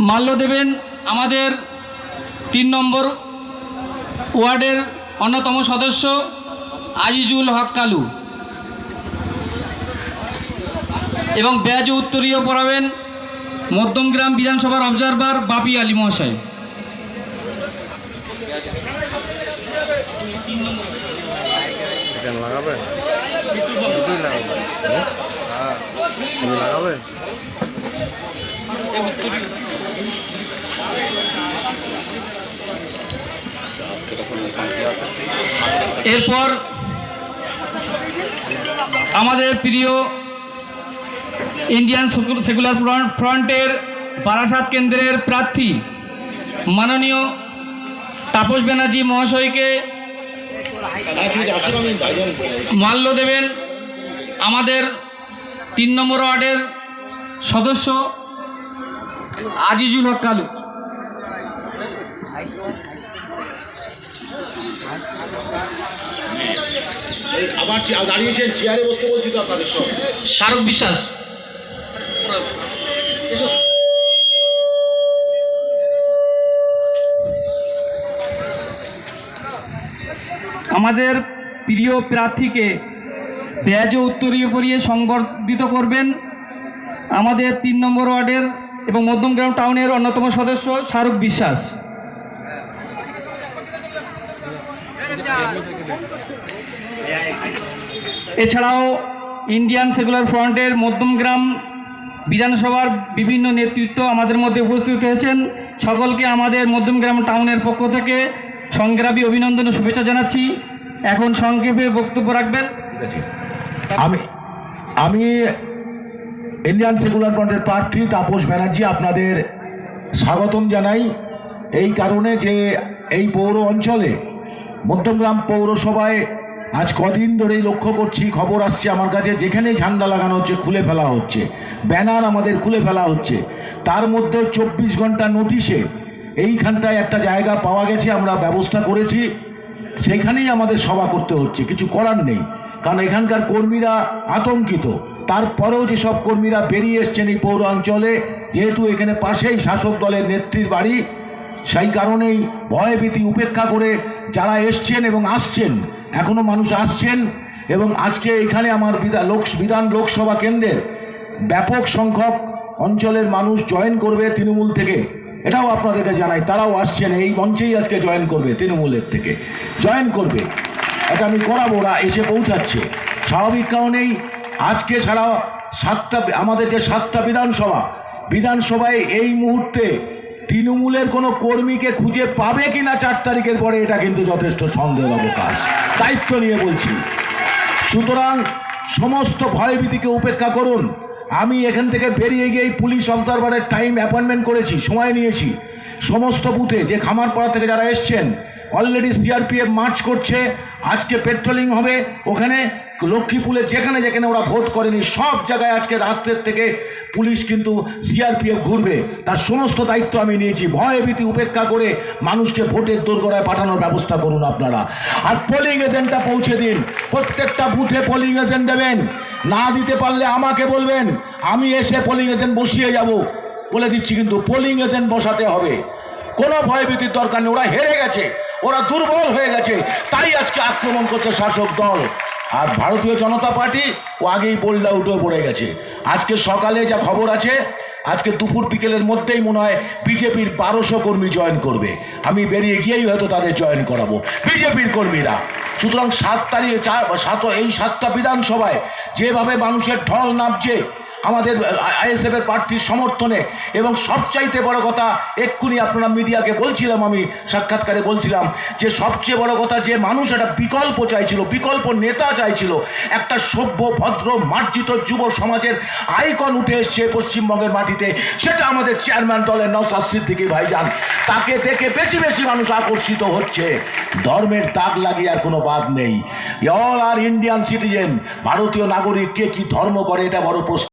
মাল্য দেবেন আমাদের 3 নম্বর ওয়ার্ডের অন্যতম সদস্য আজিজুল হক কালু, এবং ব্যাজ উত্তরীয় পড়াবেন মধ্যমগ্রাম বিধানসভার অবজারভার বাপি আলী মহাশয়। এরপর আমাদের প্রিয় ইন্ডিয়ান সেকুলার ফ্রন্টের বারাসাত কেন্দ্রের প্রার্থী মাননীয় তাপস ব্যানার্জি মহাশয়কে মাল্য দেবেন আমাদের 3 নম্বর ওয়ার্ডের সদস্য আজিজুল হক কালু। আবার দাঁড়িয়েছেন, চেয়ারে বসতে বলছি তো আপনাদের সব। শারক বিশ্বাস। আমাদের প্রিয় প্রার্থীকে ব্যাজ উত্তরীয় পরিয়ে সংবর্ধিত করবেন আমাদের 3 নম্বর ওয়ার্ডের এবং মধ্যমগ্রাম টাউনের অন্যতম সদস্য শারক বিশ্বাস। এছাড়াও ইন্ডিয়ান সেকুলার ফ্রন্টের মধ্যমগ্রাম বিধানসভার বিভিন্ন নেতৃত্ব আমাদের মধ্যে উপস্থিত হয়েছেন। সকলকে আমাদের মধ্যমগ্রাম টাউনের পক্ষ থেকে সংগ্রামী অভিনন্দন ও শুভেচ্ছা জানাচ্ছি। এখন সংক্ষেপে বক্তব্য রাখবেন। আমি ইন্ডিয়ান সেকুলার ফ্রন্টের প্রার্থী তাপস ব্যানার্জি আপনাদের স্বাগতম জানাই, এই কারণে যে এই পৌর অঞ্চলে মধ্যমগ্রাম পৌরসভায় আজ কদিন ধরেই লক্ষ্য করছি, খবর আসছে আমার কাছে, যেখানে ঝান্ডা লাগানো হচ্ছে খুলে ফেলা হচ্ছে, ব্যানার আমাদের খুলে ফেলা হচ্ছে। তার মধ্যে 24 ঘন্টা নোটিশে এইখানটায় একটা জায়গা পাওয়া গেছে, আমরা ব্যবস্থা করেছি, সেখানেই আমাদের সভা করতে হচ্ছে। কিছু করার নেই, কারণ এখানকার কর্মীরা আতঙ্কিত। তারপরেও যেসব কর্মীরা বেরিয়ে এসছেন এই পৌর অঞ্চলে, যেহেতু এখানে পাশেই শাসক দলের নেত্রীর বাড়ি, সেই কারণেই ভয়ভীতি উপেক্ষা করে যারা এসছেন এবং আসছেন, এখনও মানুষ আসছেন। এবং আজকে এখানে আমার বিধান লোকসভা কেন্দ্রের ব্যাপক সংখ্যক অঞ্চলের মানুষ জয়েন করবে তৃণমূল থেকে, এটাও আপনাদেরকে জানাই। তারাও আসছেন, এই মঞ্চেই আজকে জয়েন করবে, তৃণমূলের থেকে জয়েন করবে, এটা আমি করাবো। ওরা এসে পৌঁছাচ্ছে স্বাভাবিক কারণেই। আজকে ছাড়া আমাদের যে 7টা বিধানসভায় এই মুহূর্তে তৃণমূলের কোনো কর্মীকে খুঁজে পাবে কি না 4 তারিখের পরে, এটা কিন্তু যথেষ্ট সন্দেহের অবকাশ, দায়িত্ব নিয়ে বলছি। সুতরাং সমস্ত ভয়ভীতিকে উপেক্ষা করুন। আমি এখান থেকে বেরিয়ে গিয়ে পুলিশ অবজারভারের টাইম অ্যাপয়েন্টমেন্ট করেছি, সময় নিয়েছি। সমস্ত বুথে যে খামারপাড়া থেকে যারা এসছেন, অলরেডি সিআরপিএফ মার্চ করছে, আজকে পেট্রোলিং হবে ওখানে লক্ষ্মীপুরে, যেখানে যেখানে ওরা ভোট করেনি সব জায়গায় আজকে রাত্রের থেকে পুলিশ কিন্তু সিআরপিএফ ঘুরবে, তার সমস্ত দায়িত্ব আমি নিয়েছি। ভয়ভীতি উপেক্ষা করে মানুষকে ভোটের দোরগোড়ায় পাঠানোর ব্যবস্থা করুন আপনারা। আর পোলিং এজেন্টটা পৌঁছে দিন, প্রত্যেকটা বুথে পোলিং এজেন্ট দেবেন। না দিতে পারলে আমাকে বলবেন, আমি এসে পোলিং এজেন্ট বসিয়ে যাব, বলে দিচ্ছি। কিন্তু পোলিং এজেন্ট বসাতে হবে, কোনো ভয়ভীতির দরকার নেই। ওরা হেরে গেছে, ওরা দুর্বল হয়ে গেছে, তাই আজকে আক্রমণ করছে শাসক দল। আর ভারতীয় জনতা পার্টি ও আগেই বোল্ড আউট হয়ে পড়ে গেছে। আজকে সকালে যা খবর আছে, আজকে দুপুর বিকেলের মধ্যেই মনে হয় বিজেপির 1200 কর্মী জয়েন করবে। আমি বেরিয়ে গিয়েই হয়তো তাদের জয়েন করাবো, বিজেপির কর্মীরা। সুতরাং 7 তারিখে এই 7টা বিধানসভায় যেভাবে মানুষের ঢল নামছে আমাদের আইএসএফের প্রার্থীর সমর্থনে, এবং সবচাইতে বড় কথা, এক্ষুনি আপনারা মিডিয়াকে বলছিলাম, আমি সাক্ষাৎকারে বলছিলাম যে সবচেয়ে বড় কথা, যে মানুষ একটা বিকল্প চাইছিল, বিকল্প নেতা চাইছিল, একটা সভ্য ভদ্র মার্জিত যুব সমাজের আইকন উঠে এসছে পশ্চিমবঙ্গের মাটিতে, সেটা আমাদের চেয়ারম্যান দলের নওশাদ সিদ্দিকী ভাইজান। তাকে দেখে বেশি বেশি মানুষ আকর্ষিত হচ্ছে। ধর্মের দাগ লাগিয়ে আর কোনো বাদ নেই। অল আর ইন্ডিয়ান সিটিজেন, ভারতীয় নাগরিক কে কি ধর্ম করে, এটা বড় প্রশ্ন।